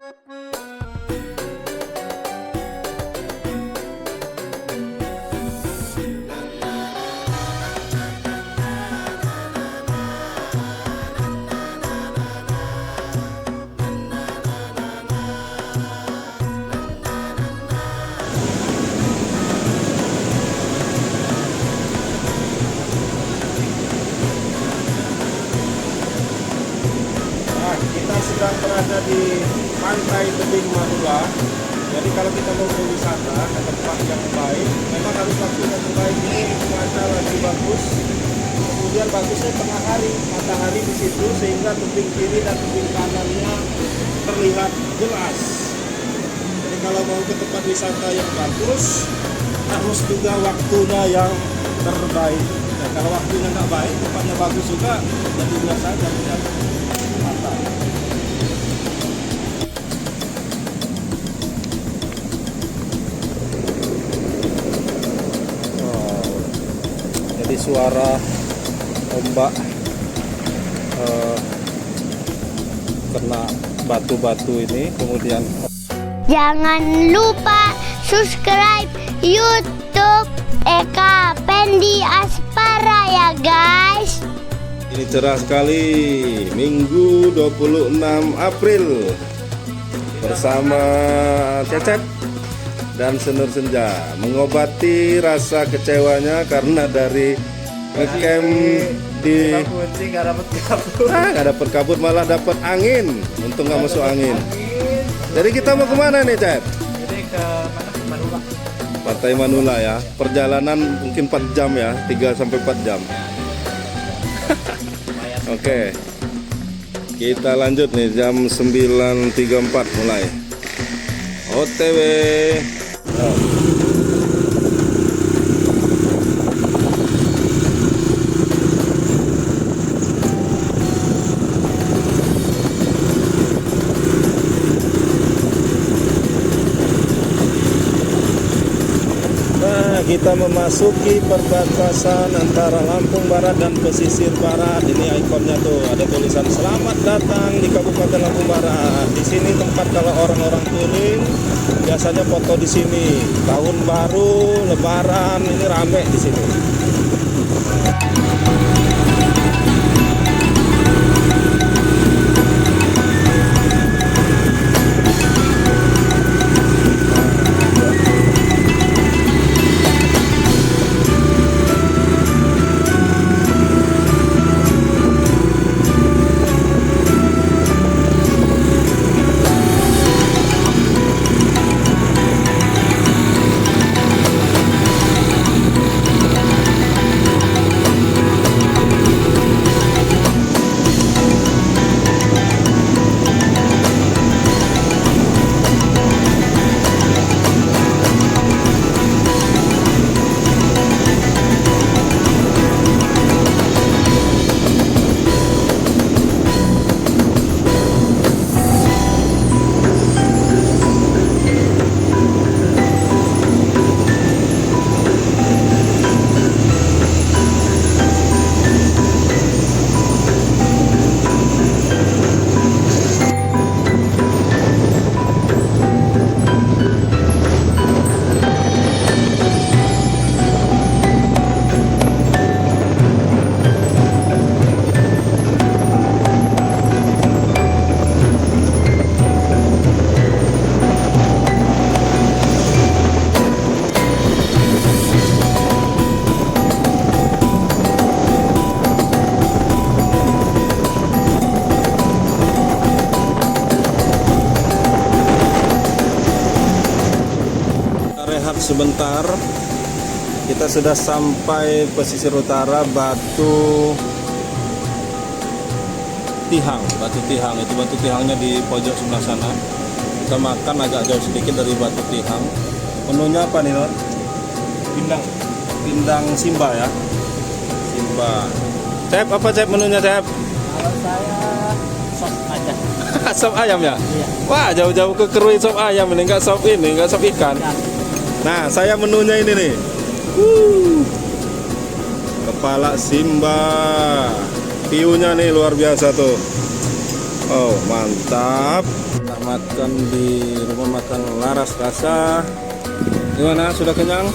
Kita sedang berada di pantai Tebing Manula. Jadi kalau kita mau berwisata ke tempat yang baik, memang harus waktu yang baik. Ini cuaca lagi bagus. Kemudian bagusnya tengah hari, matahari di situ sehingga tebing kiri dan tebing kanannya terlihat jelas. Jadi kalau mau ke tempat wisata yang bagus, harus juga waktunya yang terbaik. Nah, kalau waktunya nggak baik, tempatnya bagus juga, jadi biasa aja lihat mata. Jadi suara ombak kena batu-batu ini, kemudian jangan lupa subscribe YouTube Eka Pendi Aspara ya guys. ini cerah sekali. Minggu 26 April bersama Cecep dan Senur Senja mengobati rasa kecewanya karena dari ngecamp di nggak dapet kabut, malah dapat angin. Untung nggak masuk angin. Jadi kita mau kemana nih, Cep? Jadi ke mana? Manula. Pantai Manula ya. Perjalanan mungkin 4 jam ya, 3-4 jam. Oke. Kita lanjut nih, jam 9.34 mulai. OTW. Kita memasuki perbatasan antara Lampung Barat dan Pesisir Barat. Ini ikonnya tuh, ada tulisan selamat datang di Kabupaten Lampung Barat. Di sini tempat kalau orang-orang touring biasanya foto di sini. Tahun baru, Lebaran, ini rame di sini. Sebentar, kita sudah sampai pesisir utara Batu Tihang. Batu Tihang itu, Batu Tihangnya di pojok sebelah sana. Kita makan agak jauh sedikit dari Batu Tihang. Menunya apa nih, Lor? Pindang Simba ya. Simba. Cep, apa Cep menunya, Cep? Kalau saya sop aja. Sop ayam ya? Iya. Wah, jauh-jauh ke Kerui sop ayam ini, nggak sop ikan. Ya. Nah, saya menunya ini nih. Kepala Simba. View-nya nih luar biasa tuh. Oh, mantap. Kita makan di rumah makan Laras Rasa. Gimana? Sudah kenyang?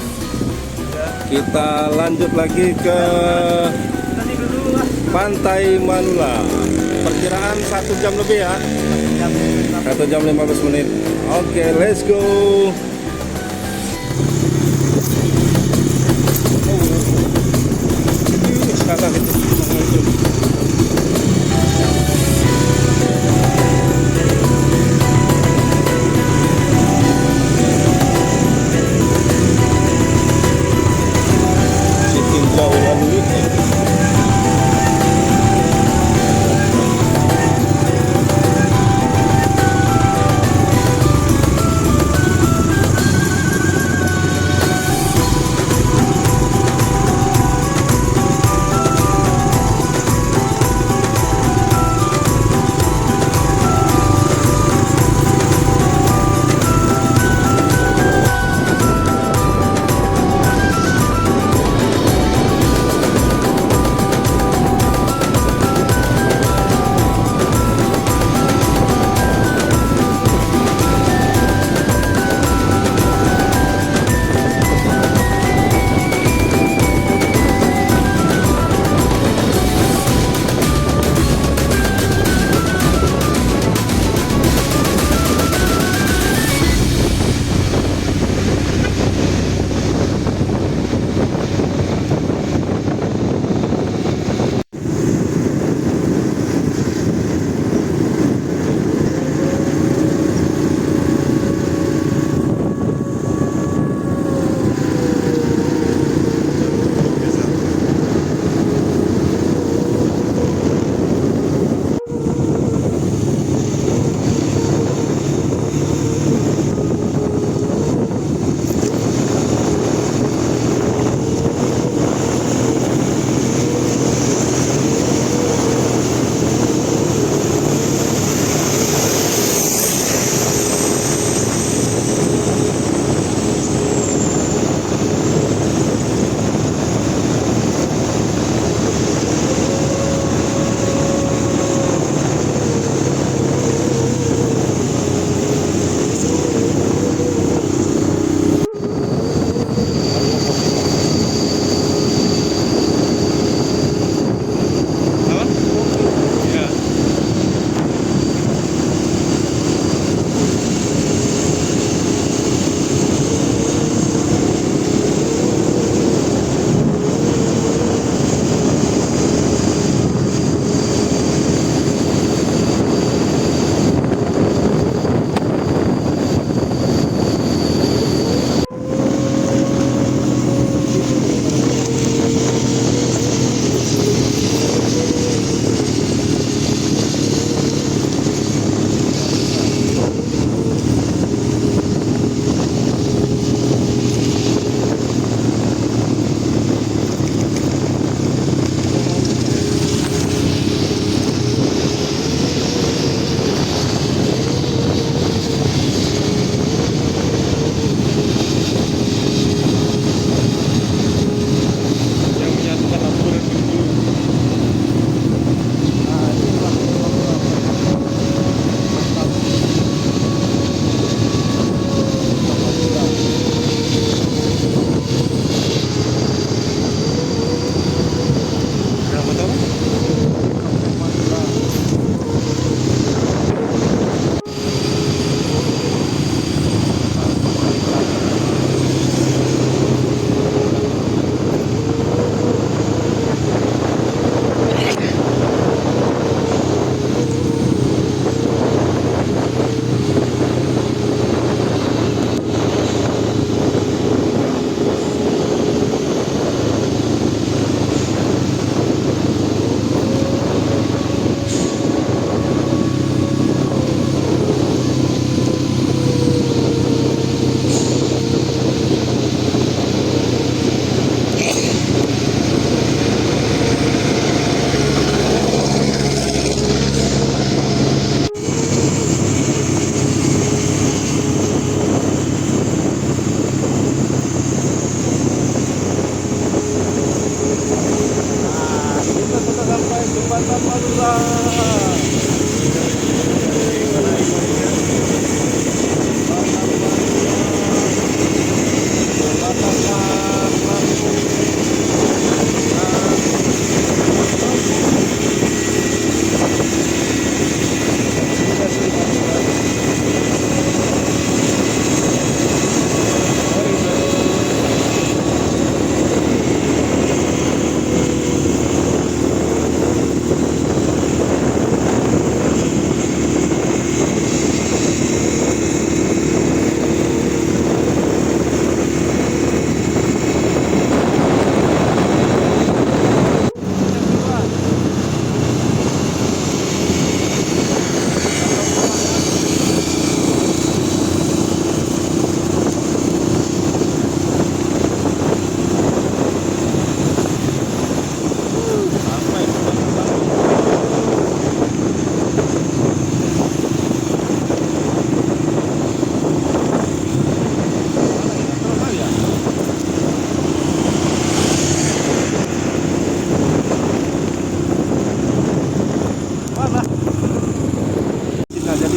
Kita lanjut lagi ke Pantai Manula. Perkiraan 1 jam lebih ya. 1 jam 15 menit. Oke, let's go. Salah itu. Si tinjau lalu.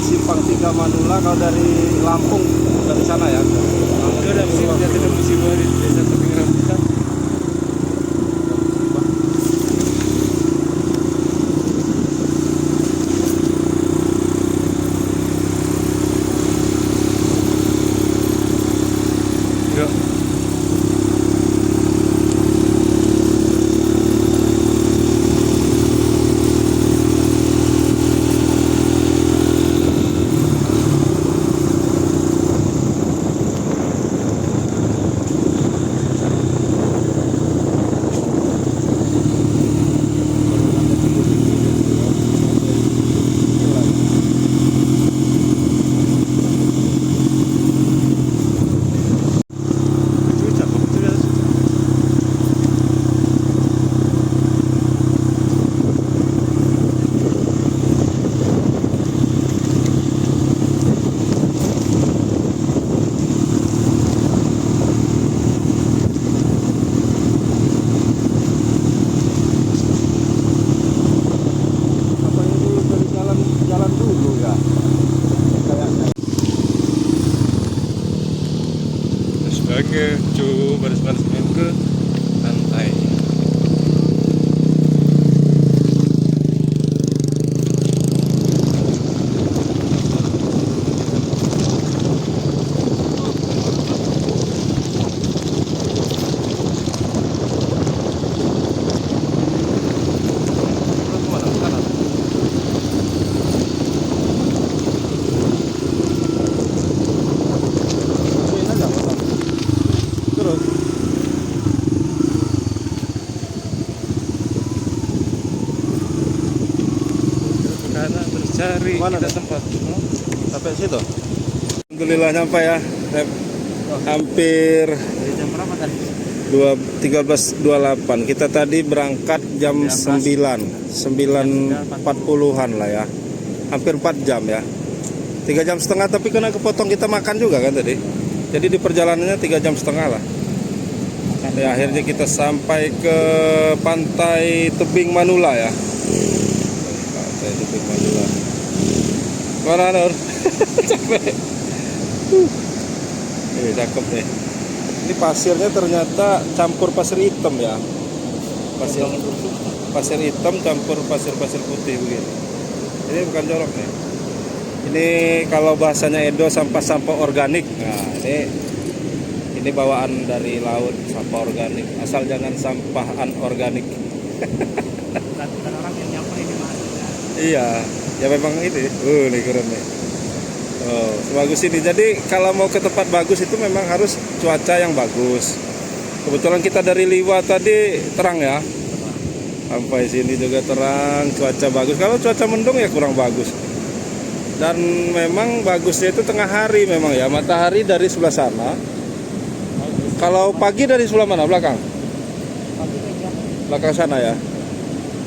Simpang 3 Manula. Kalau dari Lampung dari sana ya. Itu ada musim baru di desa Tebing Rambutan. Ya. Apa ini dari jalan dulu ya? Kayaknya. Sebagai coba baris-baris main ke pantai. Kemana? Ke kanan. Masukin aja, Bang. Terus. Karena mencari Mana kita nih? tempat. Sampai situ. Alhamdulillah nyampe ya. Hampir Dari jam berapa tadi? 13.28. Kita tadi berangkat jam 9.40-an lah ya. Hampir 4 jam ya. 3,5 jam tapi kena kepotong kita makan juga kan tadi. Jadi di perjalanannya 3,5 jam lah. Ya, akhirnya kita sampai ke pantai Tebing Manula ya. Pantai Tebing Manula. Mana Nur? Capek. Ini cakep nih. Ini pasirnya ternyata campur pasir hitam ya. Pasir hitam campur pasir-pasir putih begini. Ini bukan jorok nih. Ini kalau bahasanya Edo sampah-sampah organik. Nah, ini bawaan dari laut, sampah organik. Asal jangan sampah anorganik. Dan orang yang nyamper ini mas. Iya, ya memang ini. Ini keren nih. Oh, sebagus ini. Jadi kalau mau ke tempat bagus itu memang harus cuaca yang bagus. Kebetulan kita dari Liwa tadi terang ya. Sampai sini juga terang, cuaca bagus. Kalau cuaca mendung ya kurang bagus. Dan memang bagusnya itu tengah hari memang ya. Matahari dari sebelah sana. Kalau pagi dari sebelah mana? Belakang? Belakang sana ya.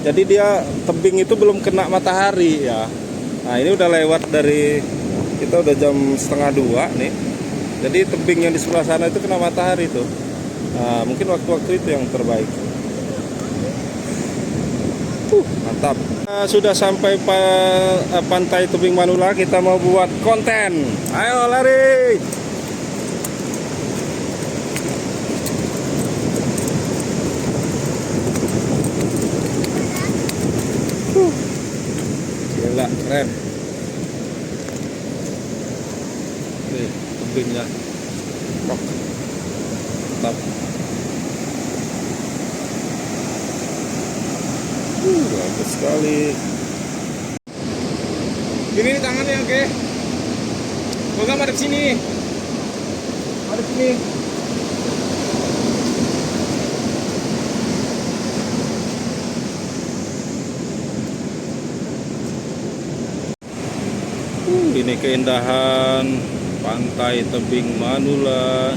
Jadi dia tebing itu belum kena matahari ya. Nah ini udah lewat dari, kita udah jam 1:30 nih. Jadi tebing yang di sebelah sana itu kena matahari tuh. Nah mungkin waktu-waktu itu yang terbaik. Mantap. Sudah sampai pantai Tebing Manula. Kita mau buat konten. Ayo lari. Gila, keren. Nih, tebingnya. Rock. Mantap. Bagus sekali. Ini nih tangannya oke. Moga madep sini. Madep sini. Ini keindahan pantai Tebing Manula.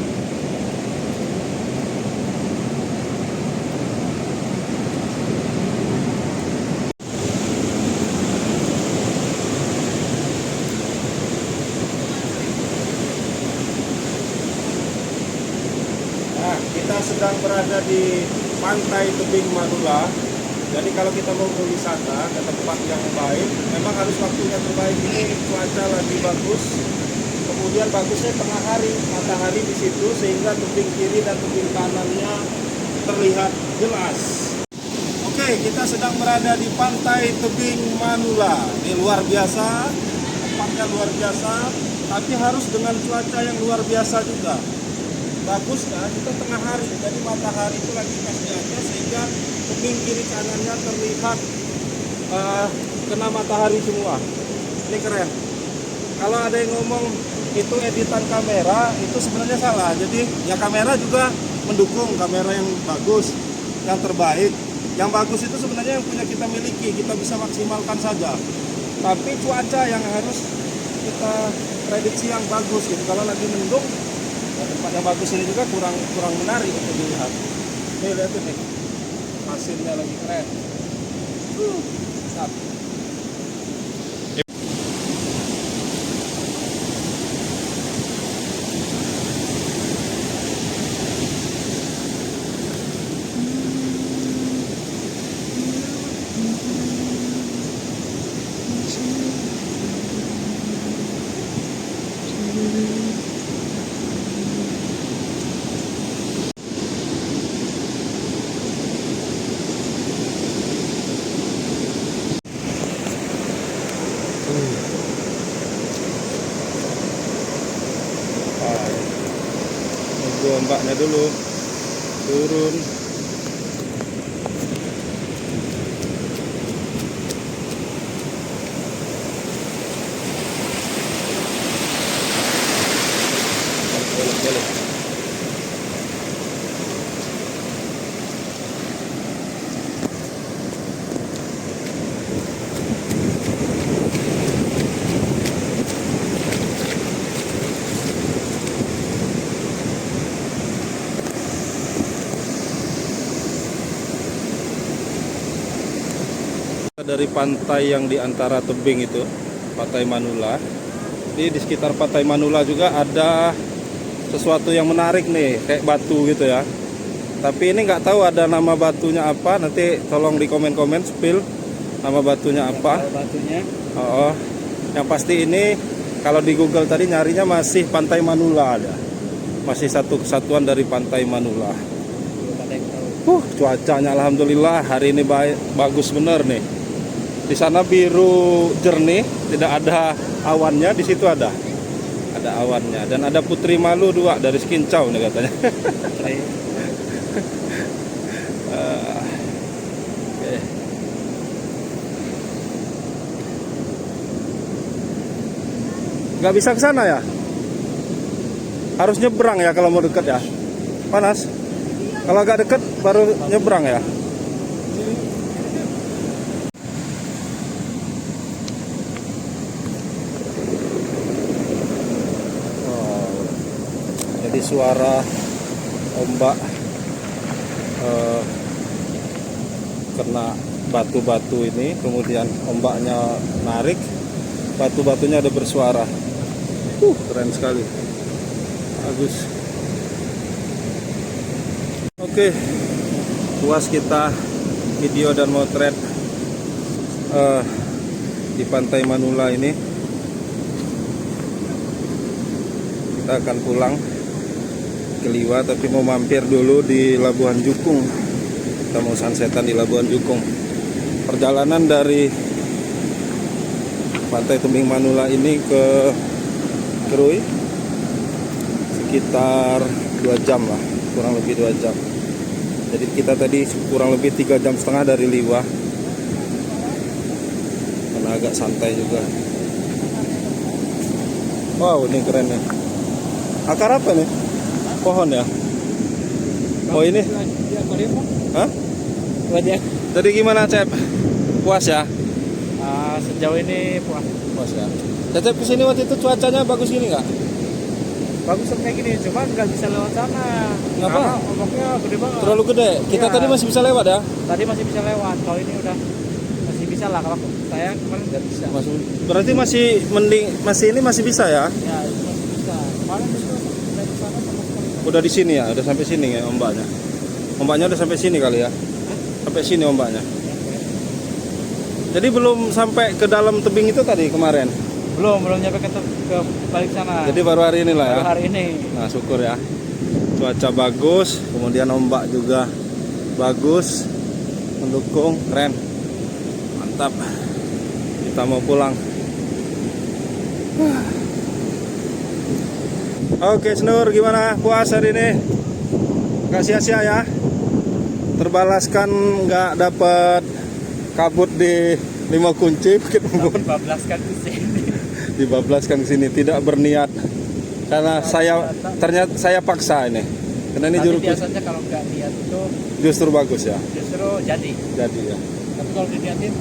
Nah, kita sedang berada di pantai Tebing Manula. Jadi kalau kita mau berwisata ke tempat yang baik, memang harus waktunya terbaik. Ini cuaca lagi bagus. Kemudian bagusnya tengah hari, matahari di situ sehingga tebing kiri dan tebing kanannya terlihat jelas. Oke, kita sedang berada di pantai tebing Manula. Ini luar biasa, tempatnya luar biasa, tapi harus dengan cuaca yang luar biasa juga. Bagusnya kita tengah hari, jadi matahari itu lagi pas di atas sehingga tebing kiri kanannya terlihat kena matahari semua. Ini keren. Kalau ada yang ngomong itu editan kamera, itu sebenarnya salah. Jadi ya kamera juga mendukung kamera yang bagus, yang terbaik. Yang bagus itu sebenarnya yang punya kita miliki, kita bisa maksimalkan saja. Tapi cuaca yang harus kita prediksi yang bagus gitu. Kalau lagi mendung, ya tempat yang bagus ini juga kurang menarik untuk dilihat. Nih lihat nih, hasilnya lagi keren. Mantap. Nunggu ombaknya dulu turun. Boleh. Dari pantai yang di antara tebing itu, Pantai Manula. Di sekitar Pantai Manula juga ada sesuatu yang menarik nih, kayak batu gitu ya. Tapi ini nggak tahu ada nama batunya apa. Nanti tolong di komen-komen spill nama batunya apa. Batunya. Oh, yang pasti ini kalau di Google tadi nyarinya masih Pantai Manula ada. Masih satu kesatuan dari Pantai Manula. Cuacanya alhamdulillah hari ini bagus bener nih. Di sana biru jernih, tidak ada awannya. Di situ ada awannya, dan ada putri malu 2 dari Skincau nih katanya. Okay. Nggak bisa ke sana ya? Harus nyebrang ya kalau mau deket ya? Panas? Kalau agak deket baru nyebrang ya? Jadi suara ombak kena batu-batu ini, kemudian ombaknya narik, batu-batunya ada bersuara. Keren sekali, bagus. Oke, puas kita video dan motret di Pantai Manula ini. Kita akan pulang ke Liwa, tapi mau mampir dulu di Labuhan Jukung. Kita mau sunsetan di Labuhan Jukung. Perjalanan dari Pantai Tebing Manula ini ke Krui sekitar 2 jam lah, kurang lebih 2 jam. Jadi kita tadi kurang lebih 3,5 jam dari Liwa, karena agak santai juga. Wow, ini keren ya. Akar apa nih? Pohon ya? Oh ini? Hah? Jadi gimana Cep? Puas ya? Sejauh ini Puas ya. Cep kesini waktu itu cuacanya bagus gini nggak? bagus kayak gini, cuma nggak bisa lewat sana. Kenapa? Karena ombaknya gede banget. Terlalu gede. Kita Iya. tadi masih bisa lewat ya? Tadi masih bisa lewat, kalau ini udah masih bisa lah. Kalau saya kemarin nggak bisa. Berarti masih mending, masih bisa ya? Ya itu masih bisa. Kemarin itu dari sana sama sekali. Udah di sini ya, udah sampai sini ya ombaknya. Ombaknya udah sampai sini kali ya? Sampai sini ombaknya. Jadi belum sampai ke dalam tebing itu tadi kemarin. Belum nyampe ke balik sana. Jadi baru hari ini lah ya. Baru hari ini. Nah, syukur ya. Cuaca bagus, kemudian ombak juga bagus, mendukung, keren. Mantap. Kita mau pulang. Oke, Snur, gimana puas hari ini? Gak sia-sia ya? Terbalaskan nggak dapat kabut di 5 kunci Bukit Unggun. Dibablaskan ke sini. Dibablaskan ke sini, tidak berniat. Karena ternyata saya paksa ini. Karena ini Tapi juru biasanya kalau nggak niat itu justru bagus ya. justru jadi. Jadi ya. Tapi kalau diniatin,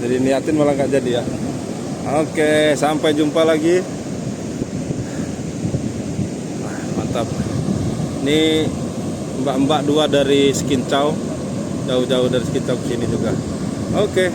Jadi niatin malah nggak jadi ya. Oke, sampai jumpa lagi. Mantap. Ini mbak-mbak 2 dari Skincau, jauh-jauh dari Skincau ke sini juga. Oke.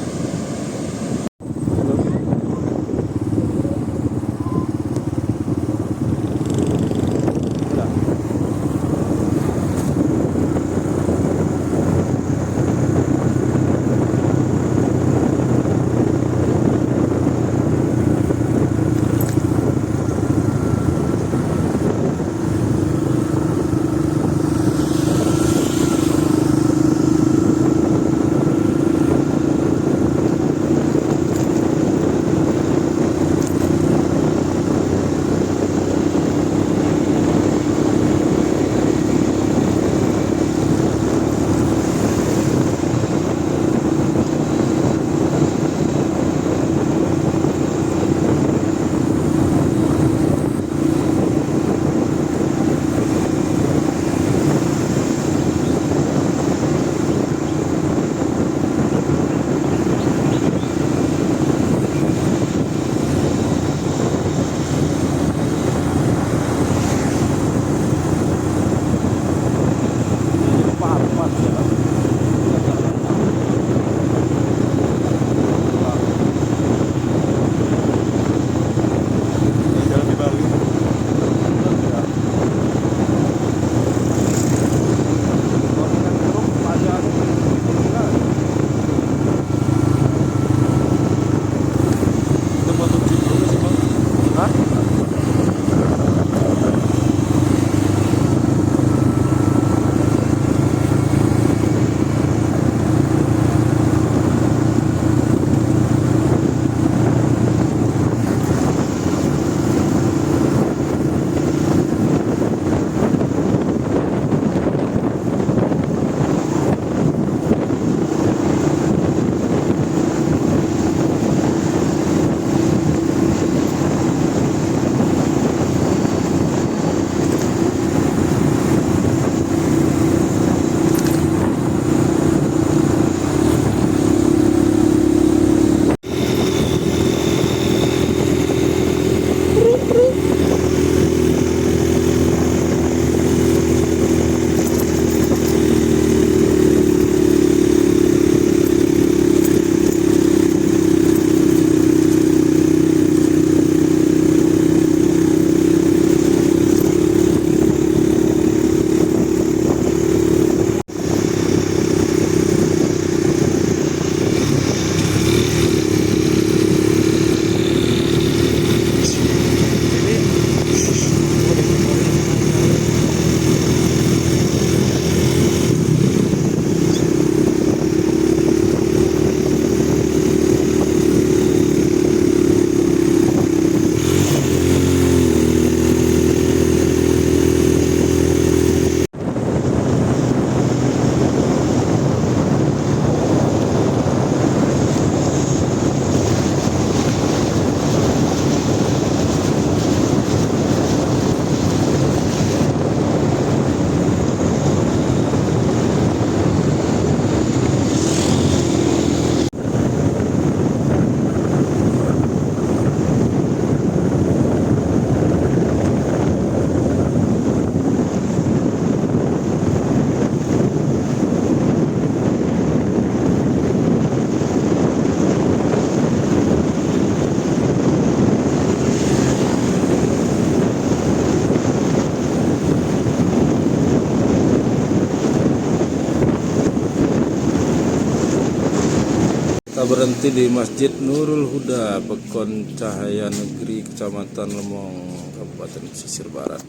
berhenti di Masjid Nurul Huda, Pekon Cahaya Negeri, Kecamatan Lemong, Kabupaten Pesisir Barat.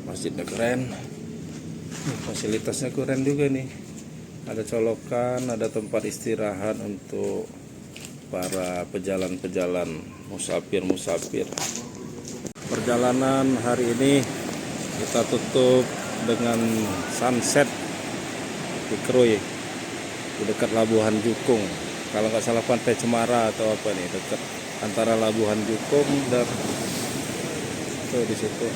Masjidnya keren, fasilitasnya keren juga nih. Ada colokan, ada tempat istirahat untuk para pejalan-pejalan, musafir-musafir. Perjalanan hari ini kita tutup dengan sunset di Krui, di dekat Labuhan Jukung. Kalau nggak salah Pantai Cemara atau apa nih, dekat antara Labuhan Jukung dan tuh di situ.